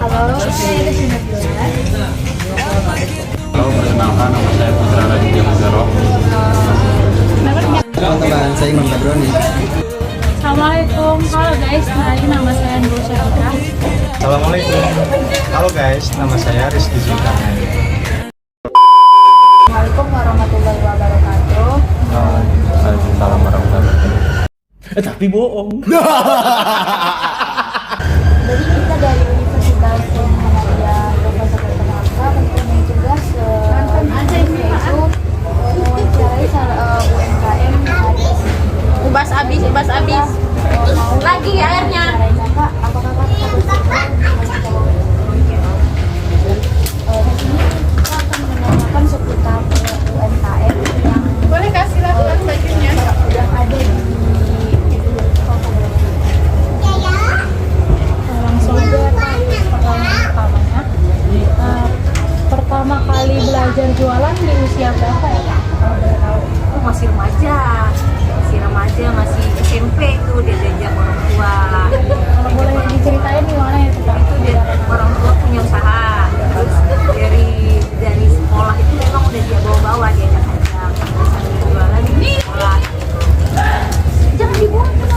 Halo, saya Desina Fiona. Halo, perkenalkan nama saya Putra Raditya Muzaro. Halo teman, saya Imam Badroni. Assalamualaikum, halo guys, kenalin nama saya Nurul Syarika. Assalamualaikum. Halo guys, nama saya Rizky Zulkarnain. Assalamualaikum warahmatullahi wabarakatuh. Waalaikumsalam warahmatullahi wabarakatuh. Tapi bohong. Jadi kita dari Universitas Muhammadiyah Profesor Dr. Hamka mempunyai tugas yaitu mewawancarai UMKM Ubas abis lagi airnya. Kak, apakah kakak bisa di sini kita akan menanyakan seputar UMKM yang Boleh kasih laporan bajunya. ada di langsung aja pertanyaan pertamanya. Pertama kali belajar jualan di usia berapa ya Kak? Kalau boleh tahu. Masih remaja, masih SMP tuh dia diajak orang tua. Kalau boleh diceritain gimana ya Kak? Itu dia orang tua punya usaha. Terus dari sekolah itu memang udah dia bawa diajak sambil jualan di sekolah. Jangan dibuang. Itu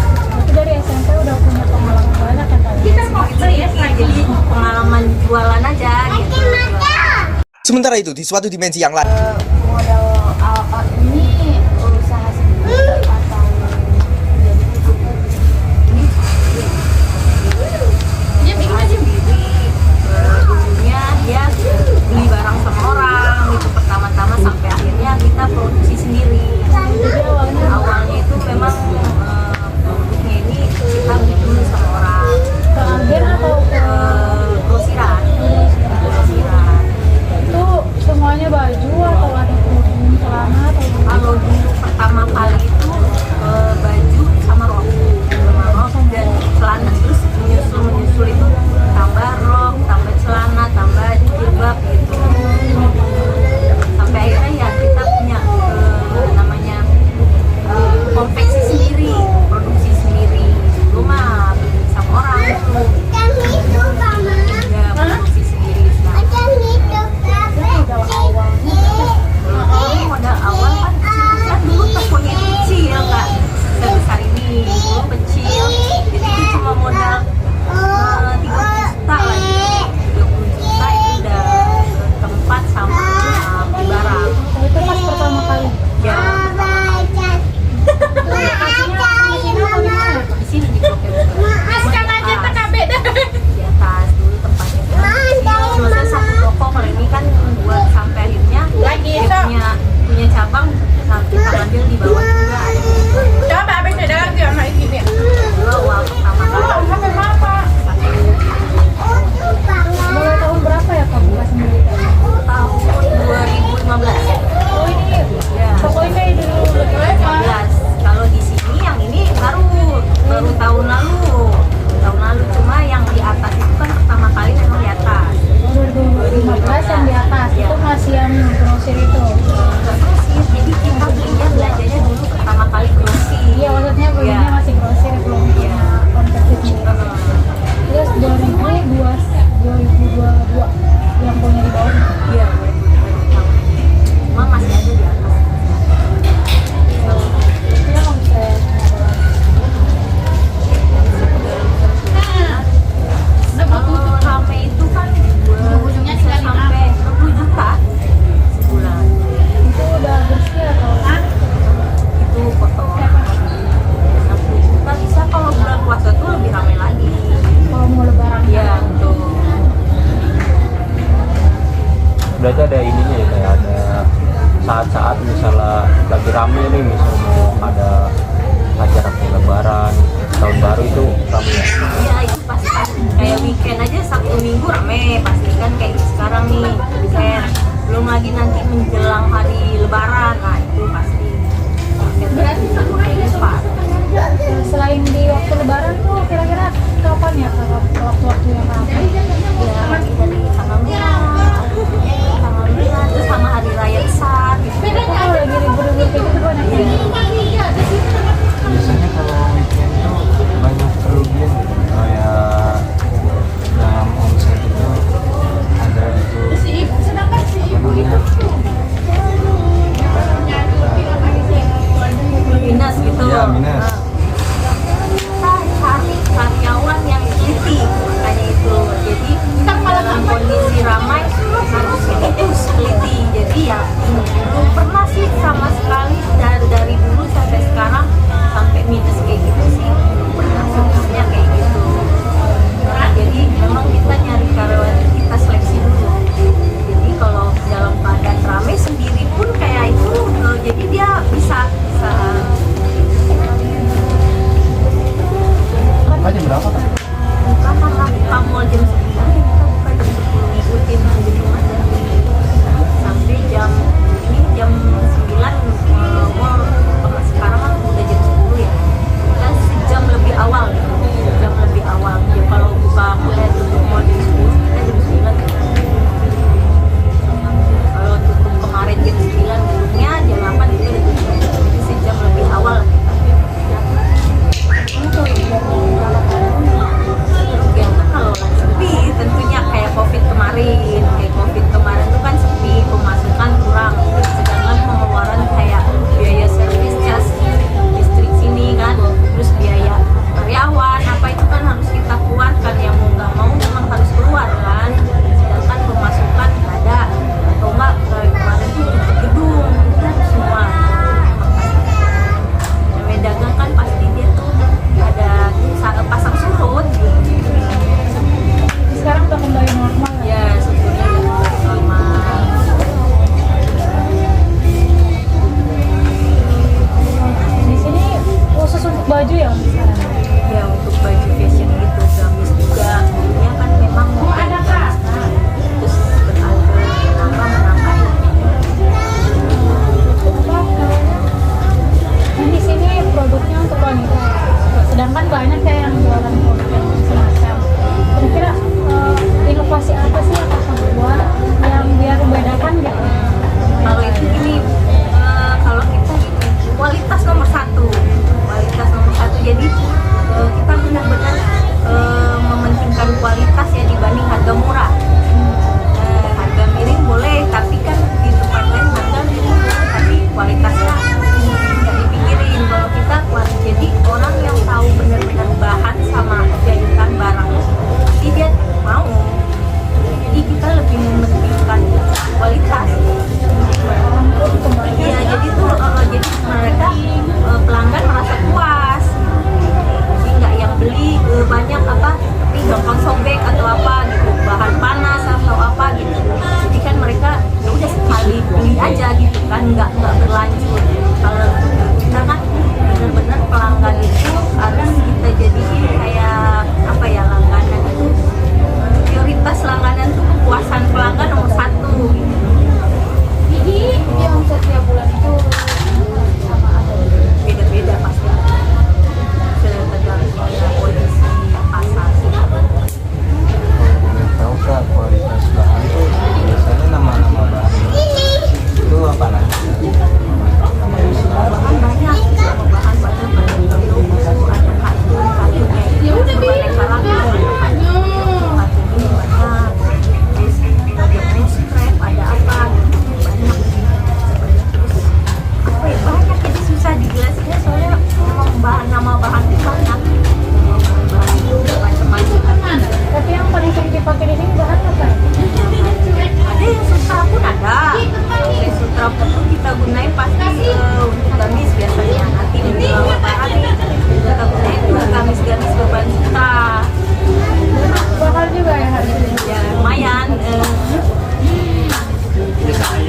dari SMP udah punya pengalaman banyak kan Kak? Kita mau jadi pengalaman jualan aja gitu. Sementara itu, di suatu dimensi yang lain, Modal awal ini usaha sendiri atau jadi Dia bikin aja sendiri. Dulunya dia beli barang sama orang gitu pertama-tama sampai akhirnya kita produksi sendiri. jadi Awalnya itu memang produknya ini kita beli dulu sama orang. ke agen atau ke Grosiran. itu semuanya baju atau ada kerudung celana atau gimana? Kalau dulu pertama kali itu baju sama rok dan celana, terus menyusul itu tambah rok, tambah celana, tambah jilbab gitu. Sampai akhirnya ya kita punya namanya konveksi sendiri, produksi sendiri. Dulu mah beli sama orang itu. Udah produksi sendiri sekarang. Modal awal kan kecil-kecilan dulu tokonya itu kecil nggak sebesar ini, dulu kecil, jadi itu cuma modal 30 juta lah gitu. 30 juta itu udah tempat sama beli barang Itu pas pertama kali. ya. Lokasinya di sini apa di mana? Di sini di Blok M di atas dulu tempatnya cuma ada satu toko. Kalau ini kan buat sampai akhirnya punya cabang, nah kita ambil di bawah juga ada. Coba abis ada lagi anak ini. Dulu awal pertama kali Mulai tahun berapa ya Kak buka sendiri? tahun 2015 Oh ini ya. toko ini dari dulu lebih 2015. Kalau di sini yang ini baru tahun lalu cuma yang di atas itu kan pertama kali memang di atas. 2015 yang di atas Ya. itu masih yang grosir itu. Nggak grosir, jadi kita belanjanya dulu pertama kali grosir. Iya maksudnya belinya Ya. masih grosir belum punya konveksi sendiri. Terus 2022 yang punya di bawah. Iya, cuma masih ada di atas. Itu yang bisa Kalau rame itu kan ujungnya bisa sampai 20 juta sebulan. itu udah bersih atau Itu foto 60 juta bisa. Kalau bulan puasa tuh lebih rame lagi. kalau mau lebaran? Iya, betul. Berarti ada ininya ya, kayak ada saat-saat misalnya lagi rame nih, misalnya mau ada acara kayak lebaran, tahun baru itu rame ya. Iya, itu pasti kayak weekend aja Sabtu Minggu rame pasti kan kayak sekarang nih weekend. Belum lagi nanti menjelang hari lebaran, nah itu pasti. Berarti satu hari lipat. Selain di waktu lebaran tuh kira-kira kapan ya waktu-waktu yang ramai? Ya lagi dari tanggal merah terus sama hari raya besar gitu. Kalau lagi libur-libur kayak gitu banyak ya? minus. Kita cari karyawan yang teliti, makanya itu. Jadi dalam kondisi ramai harusnya itu teliti. Jadi ya belum pernah sih sama sekali dari dulu sampai sekarang sampai minus kayak gitu sih. Belum pernah sebenarnya kayak gitu. Nah, jadi memang kita nyari karyawan, kita seleksi dulu. Jadi kalau dalam keadaan ramai sendiri pun kayak itu, jadi dia bisa Jam berapa Kak? karena kamu jam 9 kita buka jam 10, ngikutin gitu aja sampai jam 9 mall sekarang kan udah jam 10 ya, kita sejam lebih awal gitu. Jam lebih awal ya, kalau buka mulai tutup mall jam 10 kita jam 9. Kalau tutup kemarin jam 9 tutupnya jam 8 kita udah tutup, jadi sejam lebih awal ya. Kalau sepi tentunya kayak covid kemarin tuh kan sepi, pemasukan kurang, sedangkan pengeluaran kayak biaya servis jas listrik sini kan, terus biaya karyawan apa itu kan harus kita keluarkan, yang mau nggak mau memang harus keluar kan, sedangkan pemasukan nggak ada, atau enggak kemarin tuh gedung kan semua. Namanya dagang kan pasti dia tuh ada pasang surut. Sekarang udah kembali normal Ya, syukurnya udah normal. di sini. Khusus untuk baju ya sekarang. Ya, untuk baju fashion gitu, gamis juga. Dulunya kan memang mau ada gamis, terus menambah ya. Nah, di sini produknya untuk wanita, sedangkan banyak kayak yang jualan produk yang semacam. Kira-kira inovasi apa sih yang akan buat yang biar membedakan gitu? Kalau itu gini, kalau kita gini, kualitas nomor satu. Jadi kita benar-benar mementingkan kualitas ya dibanding harga murah. Harga miring boleh, tapi kan di tempat lain harga miring tapi kualitasnya nggak dipikirin. Kalau kita kualitas, jadi orang yang tahu benar-benar bahan sama jahitan barang pasti dia mau. Jadi kita lebih mementingkan kualitas. Iya, jadi tuh jadi mereka pelanggan merasa puas. Jadi nggak yang beli banyak apa tapi gampang sobek atau apa gitu, bahan panas atau apa gitu. Jadi kan mereka ya udah sekali beli aja gitu kan, nggak berlanjut. Kalau kita kan benar-benar pelanggan itu harus kita jadiin kayak apa ya, langganan itu prioritas langganan tuh kepuasan pelanggan nomor satu gitu. Jadi omset tiap bulan itu sama ada Beda-beda pasti, tergantung kondisi pasar sih. Tahu Kak, kualitas bahan tuh biasanya nama-nama bahan itu apa nanti? Bahan banyak, bahan banyak, ada logo, ada kartunnya itu mereka lakukan kartunnya banyak, terus ada scrap, ada apa gitu, banyak sebenarnya. Terus apa ya, banyak, jadi susah dijelasinnya soalnya memang nama bahan itu banyak, bahan itu macam-macam. Tapi yang paling sering dipakai di sini bahan apa? Ada yang sutra pun ada. Yang sutra pun kita gunain pasti untuk gamis biasanya. Nanti menjelang lebaran kita gunain juga gamis-gamis berbahan sutra. Bakal juga ya harganya. Ya lumayan.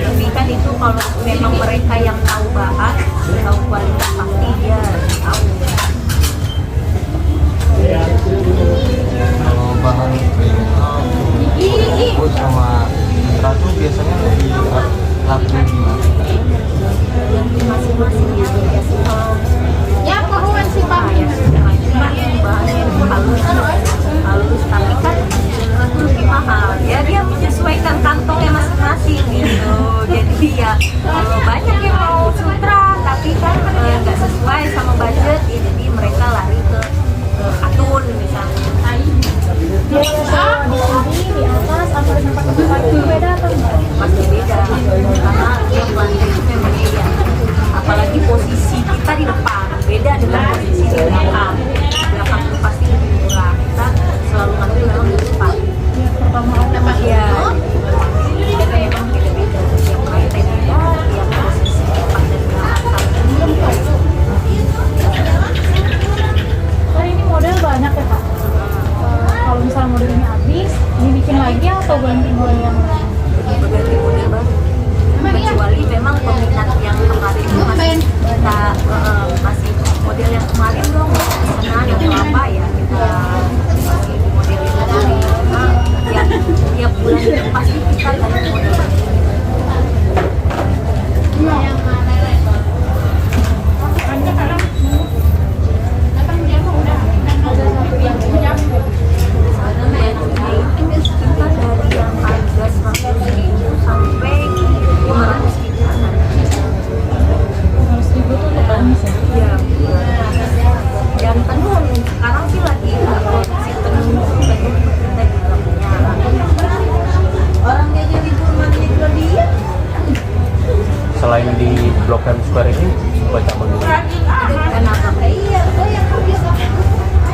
Tapi kan itu kalau memang mereka yang tahu bahan, tahu kualitas, pasti dia tahu. Kalau bahan itu sama sutra tuh biasanya lebih laku gimana? Yang masing-masing ya biasa kalau Ya, pohon sih Pak. ya bahannya halus, tapi kan itu lebih mahal ya, dia menyesuaikan kantongnya masing-masing gitu. Jadi ya kalau banyak yang mau sutra tapi kan nggak sesuai sama budget ya, jadi mereka lari ke katun misalnya. Biasa di sini di atas atau di tempat-tempat itu beda atau enggak? Pasti beda karena yang belanja itu memang beda, apalagi posisi kita di depan beda dengan posisi di belakang. Belakang itu pasti lebih murah, kita selalu ngambil memang di depan. Pertama kali Iya, jadi memang beda-beda. Yang lantai beda, yang posisi depan dan belakang beda. kan ini model banyak ya kak. Kalau misalnya model ini habis, dibikin lagi atau ganti model yang lain? Berganti model baru. Kecuali memang peminat yang kemarin itu masih kita masih model yang kemarin dong, pesanan atau apa ya kita masih model itu lagi. Cuma ya tiap bulan itu pasti kita ganti model baru. Sebenarnya itu kita dari yang harga 100.000 sampai 500.000 Harus ribu tuh untuk gamis ya? ya. Dan tenun sekarang sih lagi produksi tenun kita juga punya. Orang dia jadi rumahnya juga dia. Selain di Blok M Square ini buat cabang di mana? Kenapa?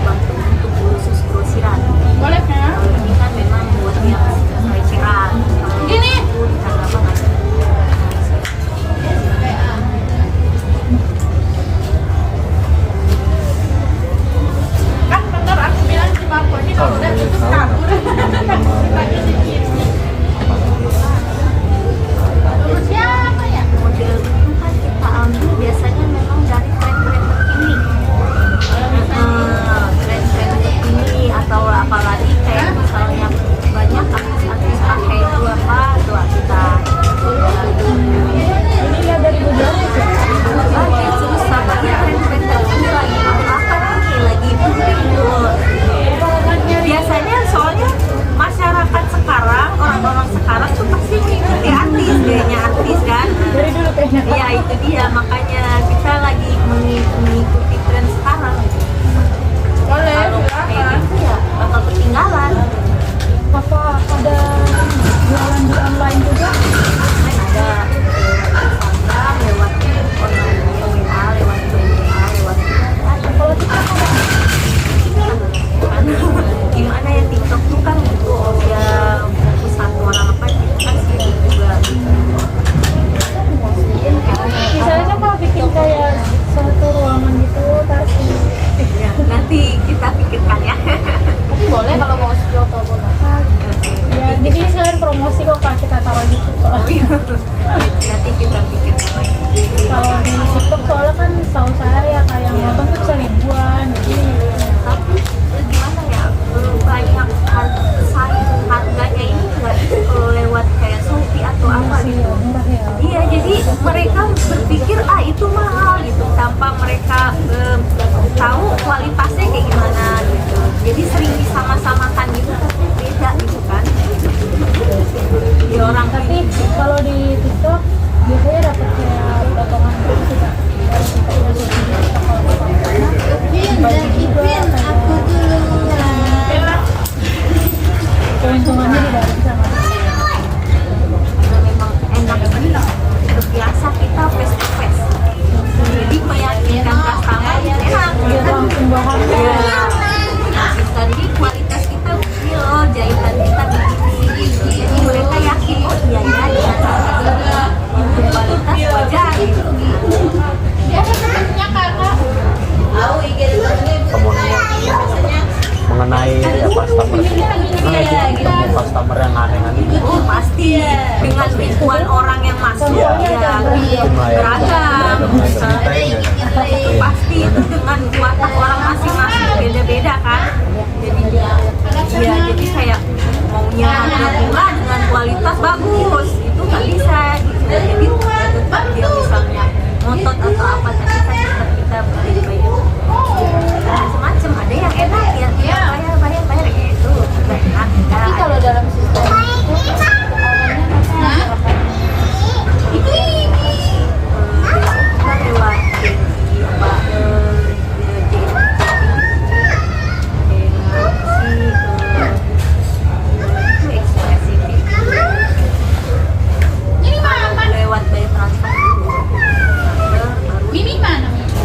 Bantu untuk khusus grosiran. Boleh ya? Kalau ini kan memang buat yang recehan. Gini. Itu di Tanah Abang ada. Kan bener aku bilang cuma aku ini kalau udah tutup kabur. Lagi dikit. Terus siapa ya? Model itu kan kita ambil biasanya memang dari tren-tren terkini. Tren-tren terkini atau apalagi kayak misalnya banyak artis-artis pakai itu apa tuh kita Ini lihat dari beberapa sih. lagi terus sama tren-tren terkini lagi apa nih lagi booming tuh. Biasanya soalnya masyarakat sekarang orang-orang sekarang tuh pasti mengikuti artis gayanya artis kan. Dari dulu kayaknya kak. Ya itu dia makanya kita lagi mengikuti tren sekarang. Boleh, Kalau kayak silakan. gitu ya bakal ketinggalan. Apa ada jualan di online juga? Kan ada Instagram lewat online WA, lewat WA, lewat Kalau kita gimana ya TikTok tuh kan ya fokus satu orang apa kita kan sih juga misalnya kalau bikin kayak satu ruangan gitu, terus ya, nanti kita pikirkan ya. tapi boleh kalau mau spill atau apa. Ya, jadi sekalian promosi kok kak kita taruh di situ. Nanti kita pikirkan lagi. Kalau di TikTok soalnya kan setahu saya ya kayak nonton tuh bisa ribuan, jadi Tapi gimana ya banyak saing harganya ini nggak kalau lewat kayak Shopee atau apa sih gitu. murah ya. Iya jadi mereka berpikir itu mahal gitu tanpa mereka tahu kualitasnya kayak gimana gitu. Jadi sering disama-samakan gitu tapi beda gitu kan. Jadi orang Tapi kalau di TikTok biasanya dapat kayak potongan gitu sih kak. Dari TikTok udah di TikTok kalau karena baju juga kayak keuntungannya di dalam sama. memang enak banget. Terbiasa kita face to face. Jadi meyakinkan customer enak. Dia langsung bahannya. Ya, tadi kualitas kita ini loh, jahitan kita begini. Jadi mereka yakin, oh iya ya, dengan kualitas wajar gitu. Kemudian mengenai customer customer yang aneh-aneh Oh pasti, dengan ribuan orang yang masuk, Iya. ya beragam. Pasti itu dengan watak orang masing-masing beda-beda kan. Jadi ya jadi kayak maunya harga murah dengan kualitas bagus itu nggak bisa gitu. Jadi tetap dia misalnya ngotot atau apa tapi kan tetap kita bayar macam-macam. Ada yang enak ya bayar gitu enak. Tapi kalau dalam sistem kita lewat lewat by transfer dulu. Baru Mimi mana? Mimi?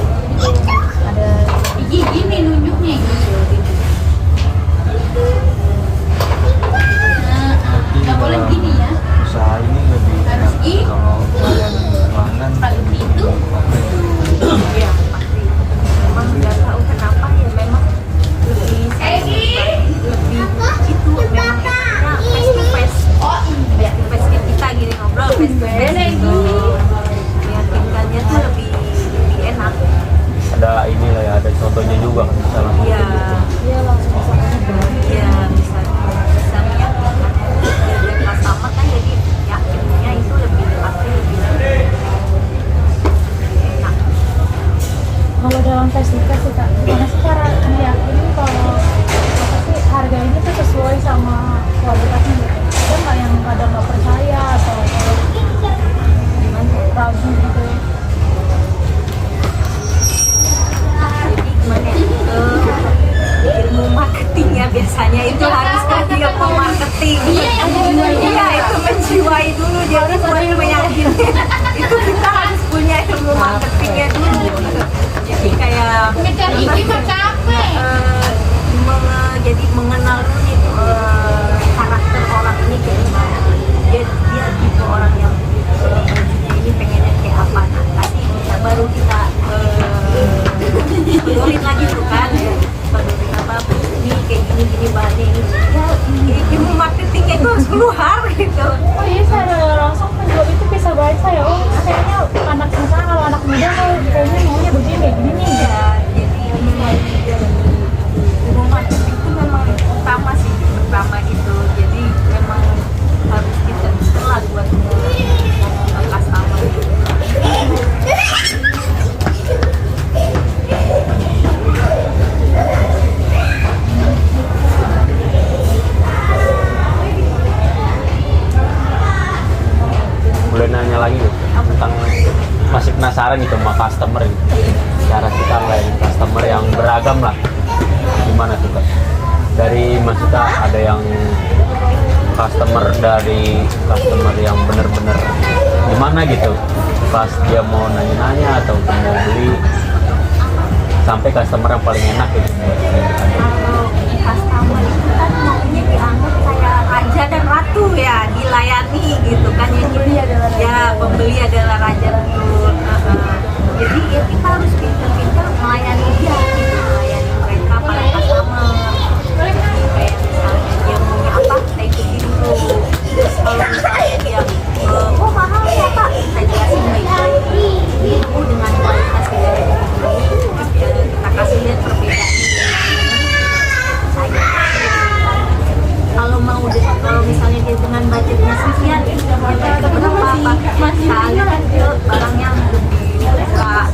juga kan bisa langsung Iya, Iya langsung bisa. iya bisa misalnya dia customer kan jadi yakinnya itu lebih pasti lebih enak. Kalau dalam face to face sih kak, gimana sih cara meyakini kalau apa sih harga ini tuh sesuai sama kualitasnya gitu? Ada nggak yang kadang nggak percaya atau ragu gitu? Jadi gimana ilmu marketingnya biasanya itu harus ke ilmu marketing. Iya, itu menjiwai dulu, jadi buat meyakinkan itu kita harus punya ilmu marketingnya dulu. Jadi kayak Ngejar ini mah capek. jadi mengenal dulu nih karakter orang ini kayak gimana. Dia tipe orang yang bajunya ini pengennya kayak apa, nah nanti baru kita pedorin lagi tuh kan, pedorin apa ini kayak gini bahannya ini ya, ilmu marketingnya itu harus keluar gitu. Oh iya, saya langsung penjual itu bisa baca ya. Oh kayaknya anak misalnya kalau anak muda kayaknya maunya begini gini. Ya, jadi ilmu marketing itu memang utama sih, pertama itu. Jadi memang harus kita telah buat customer. boleh nanya lagi gitu tentang masih penasaran gitu sama customer gitu, cara kita melayani customer yang beragam lah, gimana tuh Kak? Dari maksudnya ada yang customer yang bener-bener gimana gitu pas dia mau nanya-nanya atau mau beli, sampai customer yang paling enak gitu. Kalau customer itu kan maunya dianggap kayak raja dan ratu ya, dilayani gitu kan, yang pembeli adalah raja betul. Jadi ya kita harus pintar-pintar melayani dia gitu, melayani mereka para customer. Kayak misalnya dia maunya apa, kita ikuti dulu. Terus kalau misalnya dia oh mahal ya Pak, kita jelasin baik-baik. Ini dengan kualitas kita kasih lihat perbedaan. Kalau misalnya dia dengan budgetnya sekian, kita berapa Pak? Kita lihat barangnya lebih murah.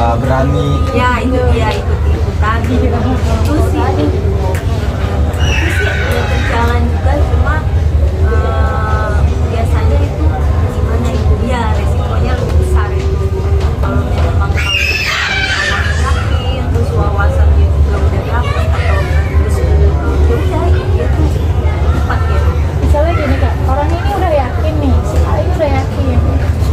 nggak berani. Ya itu dia ikut-ikutan itu sih ya berjalan juga, cuma biasanya itu gimana itu ya resikonya lebih besar itu kalau memang awal yakin terus wawasannya juga udah dapet atau terus ya udah itu cepat ya. Misalnya gini kak, orang ini udah yakin nih, si A ini udah yakin,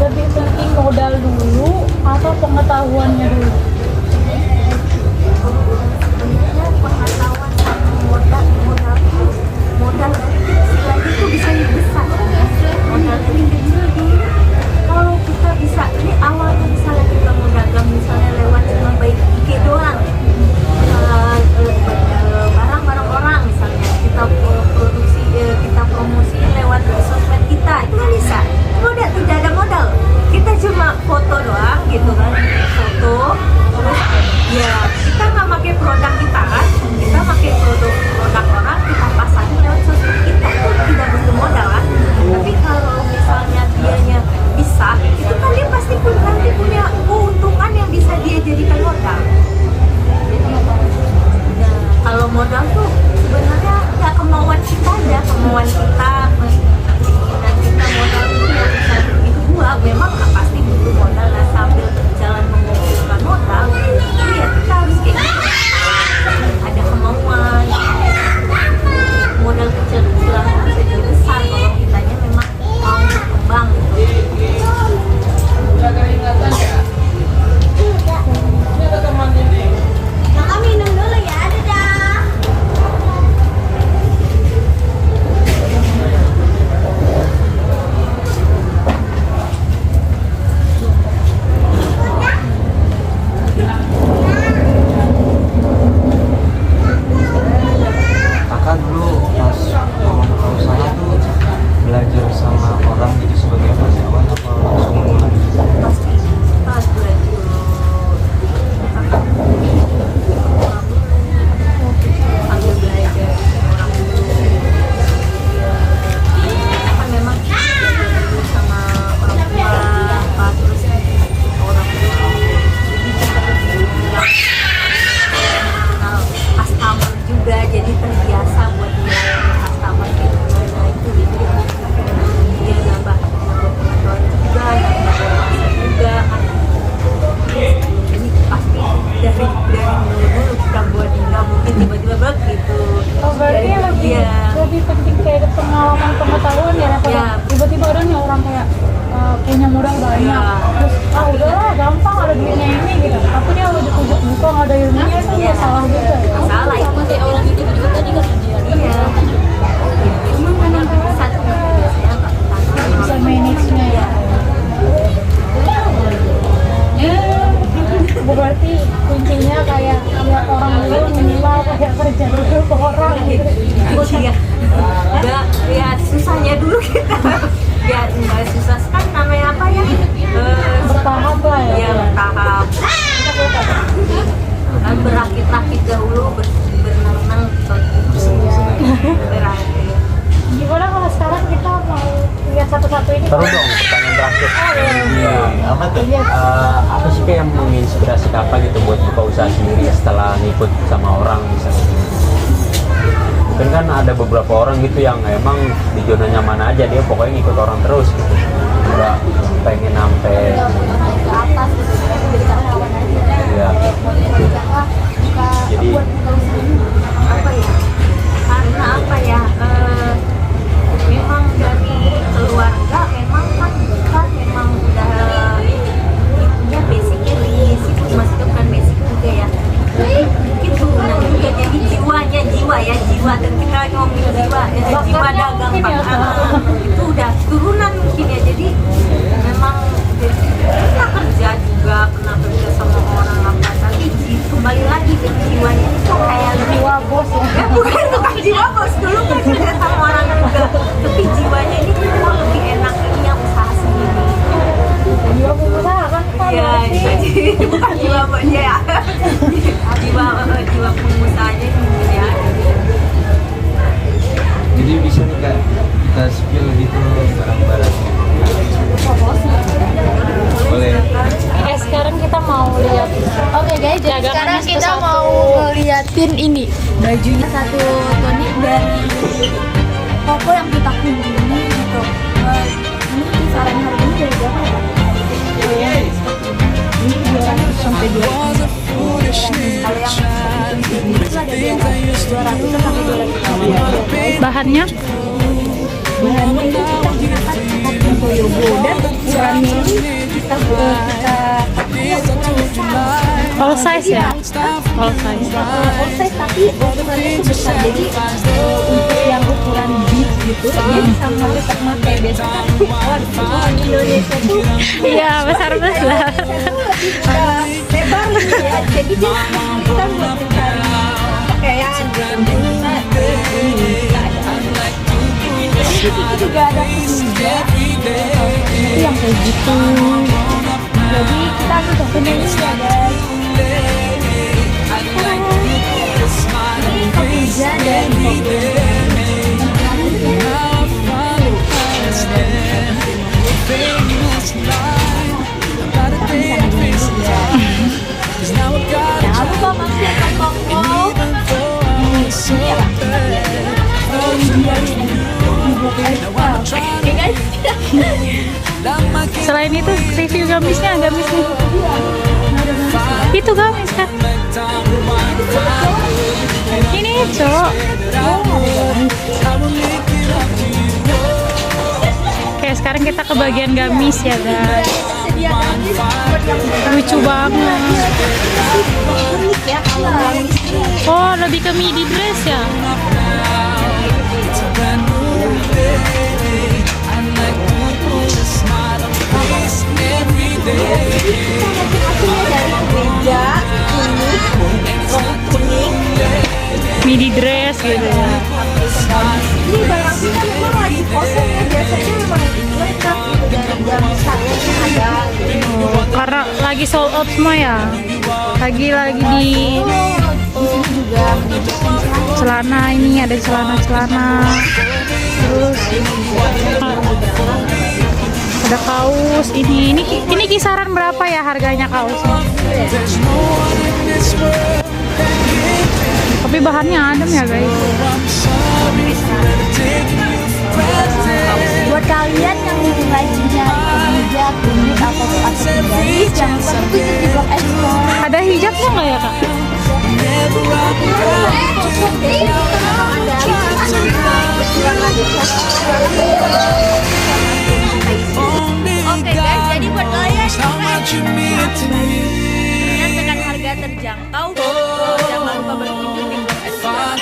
lebih penting modal dulu atau pengetahuannya dulu? Sebenarnya pengetahuan sama modal istilahnya itu bisa lebih besar. Modal dari kecil dulu kalau kita bisa, ini awalnya misalnya kita mau dagang misalnya lewat cuma baik IG doang, barang-barang orang misalnya kita produksi, kita promosi lewat sosmed kita, itu kan bisa. Udah tidak ada modal, kita cuma foto doang gitu kan, foto terus ya kita nggak pakai produk kita kan, kita pakai produk orang, kita pasangin lewat sosmed kita, itu tidak butuh modal kan. Tapi kalau misalnya dianya bisa, itu kan dia pasti nanti punya keuntungan yang bisa dia jadikan modal. Nah, kalau modal tuh sebenarnya nggak kemauan kita aja, kemauan kita, keinginan kita modal itu yang bisa begitu gua memang pasti butuh modal. Nah sambil berjalan mengumpulkan modal, ya kita harus kayak gitu, ada kemauan. Modal kecil-kecilan bisa jadi besar kalau kitanya memang mau berkembang gitu. Kakak minum dulu ya, dadah. Kakak dulu pas mau buka usaha tuh belajar sama orang gitu sebagai karyawan apa langsung mulai? Pasti pas belajar dulu sambil belajar orang dulu ya kan memang belajar dulu sama orang tua apa terus orang dulu jadi kita kenal customer juga, jadi terbiasa buat melayani customer gitu. Nah itu dia nambah pengetahuan juga, nambah wawasan juga kan. Jadi pasti dari dulu kita buat, nggak mungkin tiba-tiba begitu. Oh berarti lebih penting kayak pengalaman pengetahuan ya, daripada tiba-tiba ada nih orang kayak punya modal banyak, terus udahlah gampang ada duitnya ini gitu, tapi dia ujuk-ujuk buka nggak ada ilmunya, itu nggak salah juga ya. Salah itu masih orang itu juga tadi kan iya. Cuma kan yang bisa tuh biasanya nggak Bisa manage-nya ya. Berarti kuncinya kayak lihat orang dulu, minimal kayak kerja dulu ke orang gitu. iya. Nggak, ya susahnya dulu kita ya nggak susah kan, namanya apa ya, Bertahap lah ya. ya bertahap kan, berakit-rakit dahulu, berenang-renang berakit. Gimana kalau sekarang kita mau lihat satu-satu ini? Terus dong, pertanyaan terakhir. Iya. Apa tuh? Iya. Apa sih kayak yang menginspirasi kakak gitu buat buka usaha sendiri setelah ngikut sama orang misalnya? Mungkin kan ada beberapa orang gitu yang emang di zona nyaman aja, dia pokoknya ngikut orang terus gitu. Nggak pengen sampai ke atas gitu, jadi karyawan aja. ya. Jadi Apa ya, karena apa ya, memang dari keluarga memang kan kita memang udah itunya basicnya di situ, masih bukan basic juga ya, jadi mungkin turunan juga, jadi jiwa dan kita ngomongin jiwa dagang itu udah turunan mungkin ya. Jadi memang pernah kerja juga, pernah kerja sama orang apa, tapi kembali lagi ke jiwanya itu kayak lebih Jiwa bos ya. bukan tukang jiwa bos, dulu kan kerja liatin ini bajunya satu tonik dari toko yang kita kunjungi gitu. Ini kisaran harganya dari berapa ya? Ini 200 sampai 200. Kalau yang itu ada 200 sampai 200. Bahannya? Bahannya itu kita gunakan kopi Toyogo dan ukuran mili kita all size ya? All size. All size tapi ukurannya itu besar. Jadi untuk yang ukuran big gitu dia bisa pakai biasa kan Indonesia tuh iya besar-besar. Lebar ya. Jadi dia kita buat mencari pakaian itu juga ada itu yang kayak gitu. Jadi kita udah punya ini ya guys. Ini kemeja dan jangan lupa masuk ke toko ini apa? Selain itu review gamisnya, gamis nih. Itu gamis kan? Ini cok. Oke, sekarang kita ke bagian gamis ya guys. Lucu banget. Oh, lebih ke midi dress ya? Midi dress gitu ya. Ini barang kita memang lagi kosong ya, biasanya memang lengkap gitu dari jam saya ada. Karena lagi sold out semua ya. Lagi di sini juga celana, ini ada celana-celana. Terus ada kaos ini kisaran berapa ya harganya kaosnya? Tapi bahannya adem ya guys. Buat kalian yang lagi nyari hijab, kulit atau gamis, jangan lupa ikuti di blog Explore. Ada hijabnya nggak ya kak? Oke guys, jadi buat kalian yang dengan harga terjangkau, jangan lupa berkunjung di blog Explore.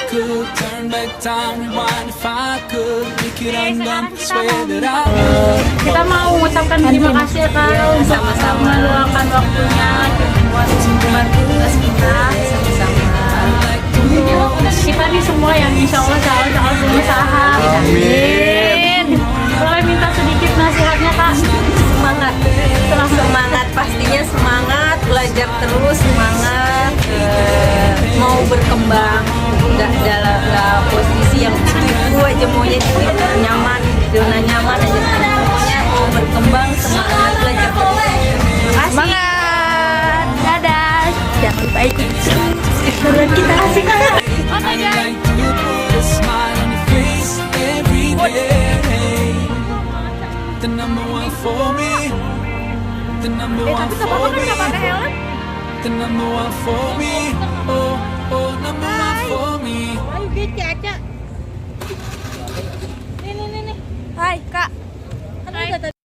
Kita mau mengucapkan terima kasih ya kak, sama-sama meluangkan waktunya buat membantu tugas kita sama-sama. Kita nih semua yang insya Allah calon pengusaha. Amin. Boleh minta sedikit nasihatnya kak? Semangat, terus semangat, pastinya semangat, belajar terus, semangat, mau berkembang, nggak posisi yang itu aja maunya itu nyaman, zona nyaman aja semuanya, mau berkembang, semangat, belajar terus. Terima kasih. Semangat, dadah, jangan lupa ikut subscribe kita asik. Oke guys. Tapi kenapa kan nggak pakai helm?